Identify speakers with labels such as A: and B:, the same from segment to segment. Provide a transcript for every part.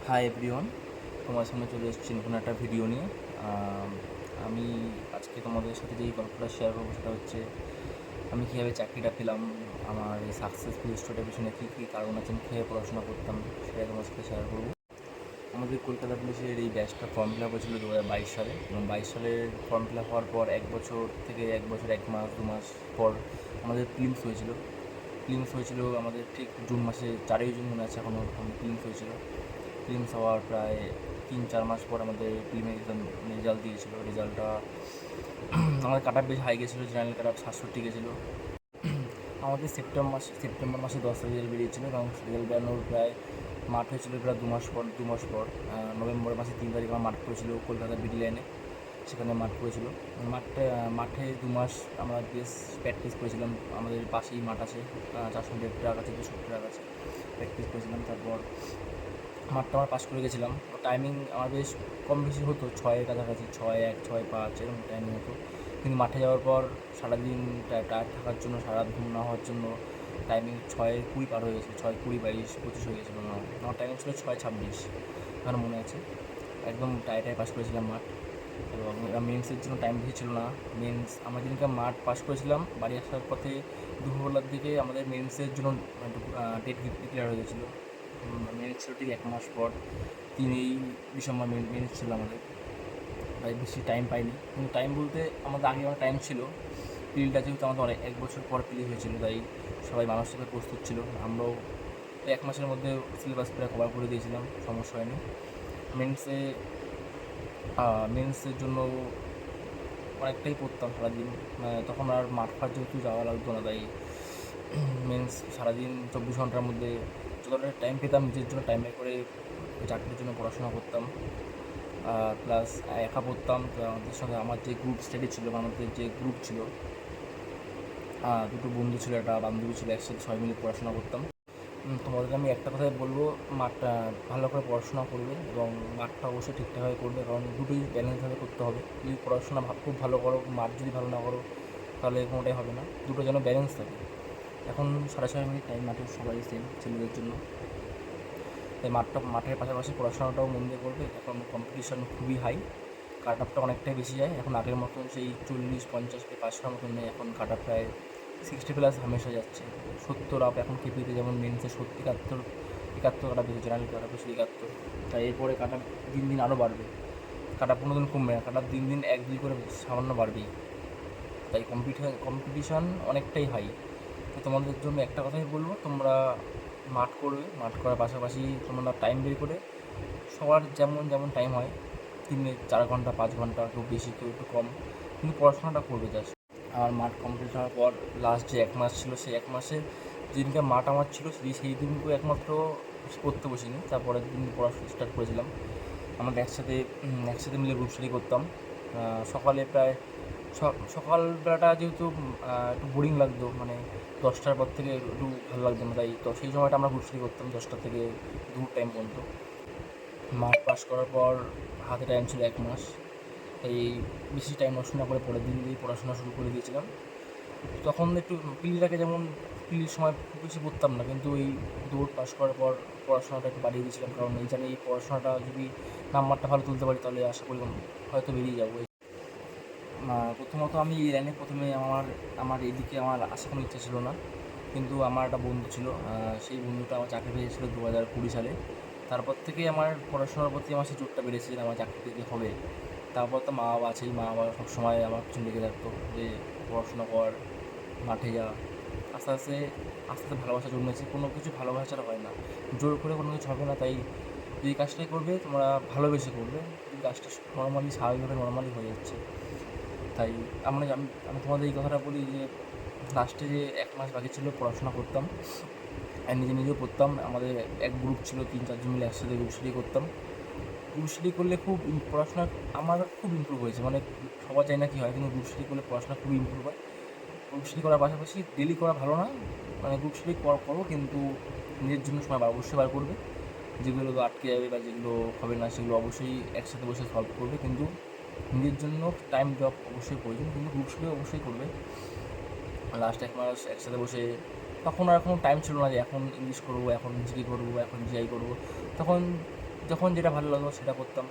A: Hi everyone, তোমার সামনে চলে এসেছি নতুন একটা ভিডিও নিয়ে। আমি আজকে তোমাদের সাথে যেই গল্পটা শেয়ার করবো সেটা হচ্ছে আমি কীভাবে চাকরিটা পেলাম, আমার এই সাকসেসফুল স্টোরিটার পিছনে কী কী কারণ আছে, আমি কীভাবে পড়াশোনা করতাম সেটাই তোমার সাথে শেয়ার করবো। আমাদের কলকাতা পুলিশের এই ব্যাচটা ফর্ম ফিল আপ হয়েছিল 2022 সালে, এবং 22 সালের ফর্ম ফিল আপ হওয়ার পর 1 বছর থেকে 1 বছর 1 মাস 2 মাস পর আমাদের প্রিলিমস হয়েছিল আমাদের ঠিক জুন মাসে 4ই জুন মনে আছে এখনও। প্রিলিমস হয়েছিল, প্রিলিমস হওয়ার প্রায় 3-4 মাস পর আমাদের প্রিলিমের রেজাল্ট দিয়েছিল। রেজাল্টটা আমাদের কাট অফ বেশ হাই গেছিলো, জেনারেল কাট অফ 67 গেছিলো। আমাদের সেপ্টেম্বর মাসে 10 তারিখ রেজাল্ট বেরিয়েছিল, এবং রেজাল্ট বেরানোর প্রায় মাঠ হয়েছিল প্রায় 2 মাস পর। নভেম্বর মাসে 3 তারিখ আমার মাঠ পড়েছিল কলকাতা বিডি লাইনে, সেখানে মাঠ পড়েছিল। মাঠে 2 মাস আমরা বেশ প্র্যাকটিস করেছিলাম। আমাদের পাশেই মাঠ আছে, 400 ট্রাক আছে, 200 ট্রাক আছে, প্র্যাকটিস করেছিলাম। তারপর মাঠটা আমরা পাস করে গেছিলাম। টাইমিং আমার বেশ কম বেশি হতো, 6-এর কাছাকাছি, 6-1, 6-5 এরকম টাইমিং হতো। কিন্তু মাঠে যাওয়ার পর সারাদিন টায়ার্ড থাকার জন্য, সারা ঘুম না হওয়ার জন্য টাইমিং 6-20 পার হয়ে গেছিলো, 6-20, 22-25 হয়ে গেছিলো। আমার টাইমিং ছিল 6-26, আমার মনে আছে। একদম টায়ার্ডে পাস করেছিলাম মাঠ। এবং মেন্সের জন্য টাইম বেশি ছিল না। আমরা যেদিনকে মাঠ পাস করেছিলাম, বাড়ি আসার পথে দুপুরবেলার দিকে আমাদের মেন্সের জন্য ডেট ডিক্লেয়ার হয়ে গেছিলো। মেন্স ছিল ঠিক 1 মাস পর, 3 ডিসেম্বর মেন্স ছিল আমাদের। তাই বেশি টাইম পাইনি, কিন্তু টাইম বলতে আমাদের আগে অনেক টাইম ছিল। পিলটা যেহেতু আমাদের 1 বছর পর পিল হয়েছিল, তাই সবাই মানসিকভাবে প্রস্তুত ছিল। আমরাও 1 মাসের মধ্যে সিলেবাস প্রায় কভার করে দিয়েছিলাম, সমস্যা হয়নি। মেন্সে মেন্সের জন্য অনেকটাই পড়তাম সারাদিন। তখন আর মাঠ ফাট যেহেতু যাওয়া লাগতো না, তাই মেন্স সারাদিন 24 ঘন্টার মধ্যে যতটা টাইম পেতাম নিজের জন্য টাইম বের করে চাকরির জন্য পড়াশোনা করতাম। প্লাস একা পড়তাম, তো আমাদের সঙ্গে আমার যে গ্রুপ স্টাডি ছিল, আমাদের যে গ্রুপ ছিল, দুটো বন্ধু ছিল, একটা বান্ধবী ছিল, একসাথে সবাই মিলে পড়াশোনা করতাম। তোমাদেরকে আমি একটা কথাই বলবো, মাঠটা ভালো করে পড়াশোনা করবে, এবং মাঠটা অবশ্যই ঠিকঠাকভাবে করবে, কারণ দুটোই ব্যালেন্সভাবে করতে হবে। যদি পড়াশোনা খুব ভালো করো, মাঠ যদি ভালো না করো, তাহলে কোনোটাই হবে না। দুটো যেন ব্যালেন্স থাকে। এখন 6:30 টাইম মাঠে সবাই সেম ছেলেদের জন্য, তাই মাঠের পাশাপাশি পড়াশোনাটাও মন দিয়ে করবে। এখন কম্পিটিশান খুবই হাই, কাট আপটা অনেকটাই বেশি যায়। এখন আগের মতন সেই 40-50 পাস করার মতন নেই, এখন কাট আপ প্রায় 60+ হামেশা যাচ্ছে। 70 আপ এখন কেপিতে, যেমন মেন্সে 70-71 কাট আপ বেশি, জেনারেল কাট আপ বেশি 71। তাই এরপরে কাট আপ দিন দিন আরও বাড়বে, কাট আপ কোনো দিন কমবে না, কাট আপ দিন দিন 1-2 করে সামান্য বাড়বেই। তাই কম্পিটিশান অনেকটাই হাই। তো তোমাদের জন্য একটা কথাই বলবো, তোমরা মাঠ করবে, মাঠ করার পাশাপাশি তোমরা টাইম বের করে, সবার যেমন যেমন টাইম হয়, দিনে 4 ঘন্টা 5 ঘন্টা, কেউ বেশি কেউ একটু কম, কিন্তু পড়াশোনাটা করবে জাস্ট। আমার মাঠ কমপ্লিট হওয়ার পর লাস্ট যে 1 মাস ছিল, সেই 1 মাসে যেদিনকে মাঠ আমার ছিল সেই দিনকে একমাত্র পড়তে বসিনি, তারপরের দিন পড়াশোনা স্টার্ট করেছিলাম। আমরা একসাথে মিলে গ্রুপ স্টাডি করতাম। সকালে প্রায় সকালবেলাটা যেহেতু একটু বোরিং লাগতো, মানে 10টার পর থেকে একটু ভালো লাগতো না, তাই তো সেই সময়টা আমরা গ্রুপ স্টাডি করতাম 10টা থেকে দুপুর টাইম পর্যন্ত। মাঠ পাস করার পর হাতে টাইম ছিল 1 মাস, তাই বেশি টাইম নষ্ট না করে পরের দিন দিয়েই পড়াশোনা শুরু করে দিয়েছিলাম। তখন একটু পিলিটাকে, যেমন পিলির সময় খুব বেশি পড়তাম না, কিন্তু এই দৌড় পাস করার পর পড়াশোনাটা একটু বাড়িয়ে দিয়েছিলাম, কারণ এই জানি এই পড়াশোনাটা যদি নাম্বারটা ভালো তুলতে পারি, তাহলে আশা করি হয়তো বেরিয়ে যাবো। প্রথমত আমি এই লাইনে প্রথমে আমার এইদিকে আমার আসার কোনো ইচ্ছা ছিল না, কিন্তু আমার একটা বন্ধু ছিল, সেই বন্ধুটা আমার চাকরি পেয়েছিলো 2020 সালে। তারপর থেকে আমার পড়াশোনার প্রতি আমার সেই জোরটা বেড়েছে, আমার চাকরি পেতে হবে। তারপর তো মা বাবা আছেই, মা বাবা সবসময় আমার পিছনে লেগে থাকতো যে পড়াশোনা কর, মাঠে যা। আস্তে আস্তে আস্তে আস্তে ভালোবাসা জন্মেছে। কোনো কিছু ভালোবাসা ছাড়া হয় না, জোর করে কোনো কিছু হবে না। তাই যেই কাজটাই করবে তোমরা ভালোবেসে করবে, এই কাজটা স্বাভাবিকভাবে নর্মালি হয়ে যাচ্ছে। তাই আমি আমি তোমাদের এই কথাটা বলি যে লাস্টে যে 1 মাস বাকি ছিল পড়াশোনা করতাম, আর নিজেও পড়তাম। আমাদের এক গ্রুপ ছিল, 3-4 জন মিলে একসাথে গ্রুপ স্টাডি করতাম। গ্রুপ স্টাডি করলে খুব পড়াশোনা আমার খুব ইমপ্রুভ হয়েছে, মানে সবার চাই না কি হয়, কিন্তু গ্রুপ স্টাডি করলে পড়াশোনা খুবই ইমপ্রুভ হয়। গ্রুপ স্টাডি করার পাশাপাশি ডেলি করা ভালো না, মানে গ্রুপ স্টাডি করো, কিন্তু নিজের জন্য সময় অবশ্যই বার করবে। যেগুলো আটকে যাবে বা যেগুলো হবে না, সেগুলো অবশ্যই একসাথে বসে সলভ করবে, কিন্তু নিজের জন্য টাইম দেওয়া অবশ্যই প্রয়োজন, কিন্তু গ্রুপ স্টাডি অবশ্যই করবে। লাস্ট 1 মাস একসাথে বসে, তখন আর এখন টাইম ছিল না যে এখন ইংলিশ করবো, এখন জিকে করবো, এখন জিআই করবো। তখন যখন যেটা ভালো লাগতো সেটা করতাম।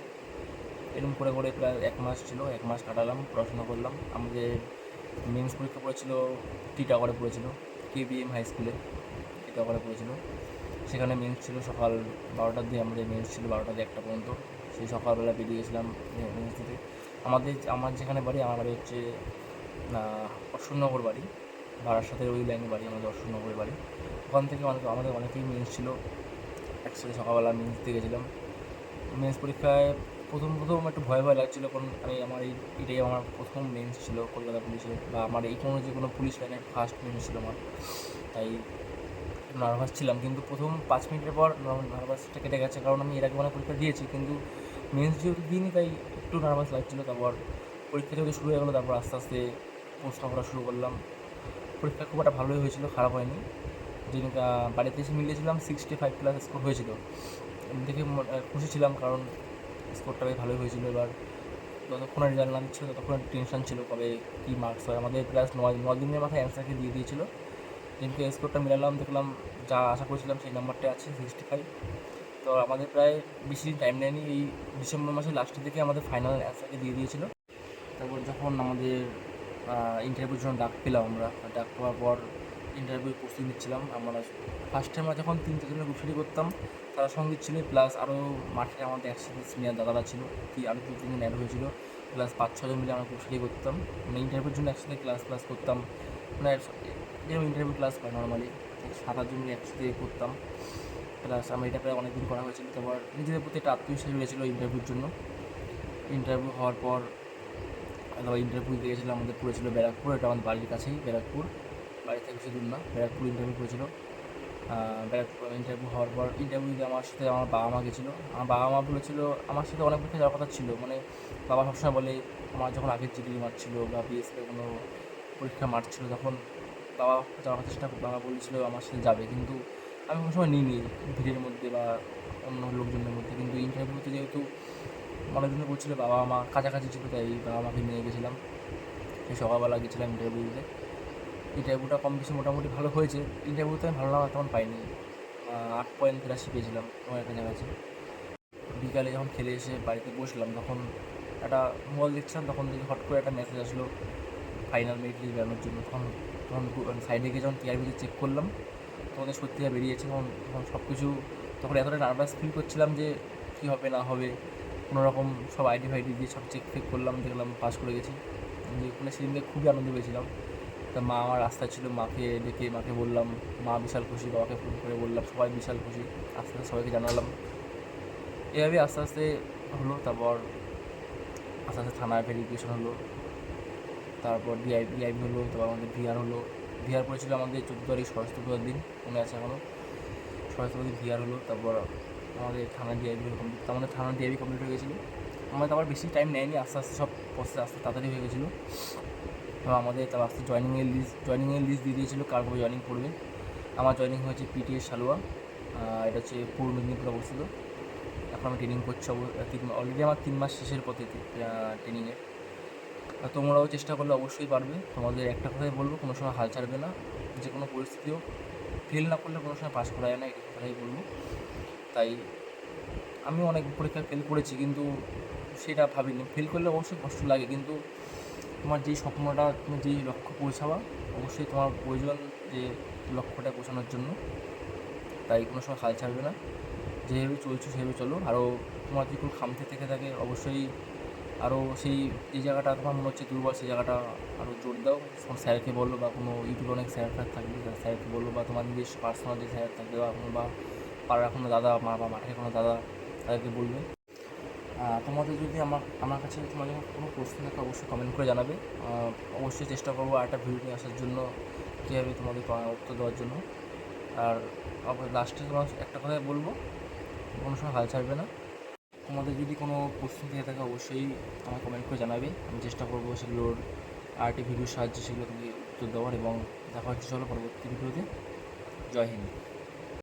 A: এরকম করে করে প্রায় 1 মাস ছিল, 1 মাস কাটালাম, পড়াশোনা করলাম। আমাদের মেন্স পরীক্ষা পড়েছিল টিটাগড়ে পড়েছিল, কেবিএম হাই স্কুলে টিটাগড়ে পড়েছিল। সেখানে মেন্স ছিল সকাল 12টার দিয়ে, আমাদের মেন্স ছিল 12টা দিয়ে 1টা পর্যন্ত। সেই সকালবেলা বেরিয়ে গেছিলাম মেন্স দিতে। আমার যেখানে বাড়ি, আমার বাড়ি হচ্ছে অশোকনগর বাড়ি, বারাসাতের ওই লাইনে বাড়ি, আমাদের অশোকনগরের বাড়ি। ওখান থেকে আমাদের অনেকেই মেন্স ছিল, একসাথে সকালবেলা মেন্স দিতে গেছিলাম। মেন্স পরীক্ষায় প্রথম একটু ভয় লাগছিলো, কারণ এটাই আমার প্রথম মেন্স ছিল কলকাতা পুলিশে, বা আমার এই কোনো পুলিশ লাইনের ফার্স্ট মেন্স ছিল আমার। তাই নার্ভাস ছিলাম, কিন্তু প্রথম 5 মিনিটের পর নার্ভাসটা কেটে গেছে, কারণ আমি এর আগে অনেক পরীক্ষা দিয়েছি, কিন্তু মেন্স যেহেতু দিইনি তাই একটু নার্ভাস লাগছিলো। তারপর পরীক্ষা যেহেতু শুরু হয়ে গেলো, তারপর আস্তে আস্তে প্রশ্ন করা শুরু করলাম। পরীক্ষা খুব একটা ভালোই হয়েছিল, খারাপ হয়নি। যেদিনটা বাড়িতে এসে মিলিয়েছিলাম 65+ স্কোর হয়েছিল, দেখে খুশি ছিলাম, কারণ স্কোরটা বেশ ভালোই হয়েছিল। এবার যতক্ষণ রেজাল্ট না দিচ্ছিলো ততক্ষণ টেনশন ছিল কবে কী মার্কস হয়। আমাদের প্লাস 9 দিনের মাথায় অ্যান্সারকে দিয়ে দিয়েছিলো। যেদিনকে স্কোরটা মিলালাম দেখলাম যা আশা করেছিলাম সেই নাম্বারটা আছে 65। তো আমাদের প্রায় বেশি দিন টাইম নেয়নি, এই ডিসেম্বর মাসের লাস্টের দিকে আমাদের ফাইনাল অ্যান্সারকে দিয়ে দিয়েছিলো। তারপর যখন আমাদের ইন্টারভিউর জন্য ডাক পেলাম, আমরা ডাক পাওয়ার পর ইন্টারভিউ প্রস্তুতি নিচ্ছিলাম। আমরা ফার্স্টে আমরা যখন 3-4 জনের গ্রুপ স্টাডি করতাম, তারা সঙ্গীত ছিল, প্লাস আরও মাঠে আমাদের একসাথে সিনিয়র দাদারা ছিল, আরও 2-3 জন অ্যাড হয়েছিল, প্লাস 5-6 জন মিলে আমরা গ্রুপ স্টাডি করতাম। মানে ইন্টারভিউর জন্য একসাথে ক্লাস করতাম, মানে যেরকম ইন্টারভিউ ক্লাস হয় নর্মালি 7-8 জন মিলে একসাথে করতাম। প্লাস আমরা এটা প্রায় অনেক দিন করা হয়েছিল। তারপর নিজেদের প্রতি একটা আত্মবিশ্বাস বেড়েছিলো ইন্টারভিউর জন্য। ইন্টারভিউ হওয়ার পর তারপর ইন্টারভিউ দিয়েছিলাম, আমাদের পড়েছিল ব্যারাকপুর, এটা আমাদের বাড়ির কাছেই ব্যারাকপুর, বাড়ি থেকে বেশি দূর না। ব্যারাকপুর ইন্টারভিউ করেছিল। ব্যারাকপুর ইন্টারভিউ হওয়ার পর ইন্টারভিউ দিতে আমার সাথে আমার বাবা মা গেছিলো। আমার বাবা মা বলেছিল, আমার সাথে অনেক পরীক্ষা যাওয়ার কথা ছিল, মানে বাবা সবসময় বলে, আমার যখন আগের জিডি মারছিল বা বিএসএফের কোনো পরীক্ষা মারছিল, তখন বাবা যাওয়ার চেষ্টা, বাবা বলেছিল আমার সাথে যাবে, কিন্তু আমি কোনো সময় নিইনি ভিড়ের মধ্যে বা অন্য লোকজনের মধ্যে। কিন্তু ইন্টারভিউতে যেহেতু অনেকদিন বলছিল, বাবা মা কাছাকাছি ছিল, তাই বাবা মাকে নিয়ে গেছিলাম। সেই সকালবেলা গেছিলাম ইন্টারভিউ দিতে। ইন্টারভিউটা কম বেশি মোটামুটি ভালো হয়েছে। ইন্টারভিউতে আমি ভালো নাম্বার তেমন পাইনি, 8.83 পেয়েছিলাম আমার কাছাকাছি। বিকালে যখন খেলে এসে বাড়িতে বসলাম, তখন একটা মোবাইল দেখছিলাম, তখন দেখি হট করে একটা মেসেজ আসলো ফাইনাল মেরিট লিস্ট বেরোনোর জন্য। তখন সাইডে গিয়ে যখন টিআরপিতে চেক করলাম, তোমাদের সত্যি বেরিয়েছে। তখন সব কিছু, তখন এতটা নার্ভাস ফিল করছিলাম যে কী হবে না হবে, কোনো রকম সব আইডি ফাইডি দিয়ে সব চেক ফেক করলাম, দেখলাম পাস করে গেছি। মানে সেদিনকে খুবই আনন্দ পেয়েছিলাম। তা মা আমার রাস্তায় ছিল, মাকে ডেকে মাকে বললাম, মা বিশাল খুশি, বাবাকে ফোন করে বললাম, সবাই বিশাল খুশি। আস্তে আস্তে সবাইকে জানালাম, এভাবে আস্তে আস্তে হলো। তারপর আস্তে আস্তে থানায় ভেরিফিকেশন হলো, তারপর ডিআইবি হলো, তারপর আমাদের ভিআর হলো। ভিআর পড়েছিল আমাদের 14 তারিখ সরস্বতী পূজার দিন, মনে আছে এখনও। সরস্বতী পূজার দিন ভিআর হলো। তারপর আমাদের থানা ডিআইবি হলো কমপ্লিট, আমাদের থানা ডিআইবি কমপ্লিট হয়ে গেছিলো। আমাদের আবার বেশি টাইম নেয়নি, আস্তে আস্তে সব প্রসেস আস্তে তাড়াতাড়ি হয়ে গেছিলো। এবং আমাদের তার আস্তে জয়েনিংয়ের লিস্ট দিয়ে দিয়েছিলো কার কবে জয়েনিং করবে। আমার জয়েনিং হয়েছে পিটিএস সালুয়া, এটা হচ্ছে পূর্ব মেদিনীপুরে অবস্থিত। এখন আমি ট্রেনিং করছি, অলরেডি আমার 3 মাস শেষের পথে ট্রেনিংয়ের। তোমরাও চেষ্টা করলে অবশ্যই পারবে। তোমাদের একটা কথাই বলবো, কোনো সময় হাল ছাড়বে না, যে কোনো পরিস্থিতিও ফেল না করলে কোনো সময় পাস করা যায় না, এটা কথাই বলবো। তাই আমি অনেক পরীক্ষায় ফেল করেছি, কিন্তু সেটা ভাবিনি। ফেল করলে অবশ্যই কষ্ট লাগে, কিন্তু তোমার যেই স্বপ্নটা, তুমি যেই লক্ষ্য পৌঁছাবা, অবশ্যই তোমার প্রয়োজন যে লক্ষ্যটা পৌঁছানোর জন্য। তাই কোনো সময় হাল ছাড়বে না, যেভাবে চলছো সেভাবে চলো। আরও তোমার যদি কোনো খামতি থেকে থাকে, অবশ্যই আরও যে জায়গাটা তোমার মনে হচ্ছে দুর্বল, সেই জায়গাটা আরও জোর দাও। স্যারকে বলো, বা কোনো ইউটিউবে অনেক স্যার থাকবে, স্যারকে বলো, বা তোমার নিজস্ব পার্সোনাল যে স্যার থাকবে, বা পাড়ার কোনো দাদা, মা বা মাঠে কোনো দাদা, তাদেরকে বলবে। তোমাদের যদি আমার কাছে তোমাদের কোনো প্রশ্ন থাকে, অবশ্যই কমেন্ট করে জানাবে। অবশ্যই চেষ্টা করবো আরেকটা ভিডিও নিয়ে আসার জন্য, কীভাবে তোমাদের উত্তর দেওয়ার জন্য। আর লাস্টে তোমার একটা কথাই বলবো, কোনো সময় হাল ছাড়বে না। তোমাদের যদি কোনো প্রশ্ন থেকে থাকে, অবশ্যই আমাকে কমেন্ট করে জানাবে। আমি চেষ্টা করবো সেগুলোর আরেকটি ভিডিওর সাহায্যে সেগুলো উত্তর দেওয়ার। এবং দেখা হচ্ছে চলো পরবর্তী ভিডিওতে। জয় হিন্দ।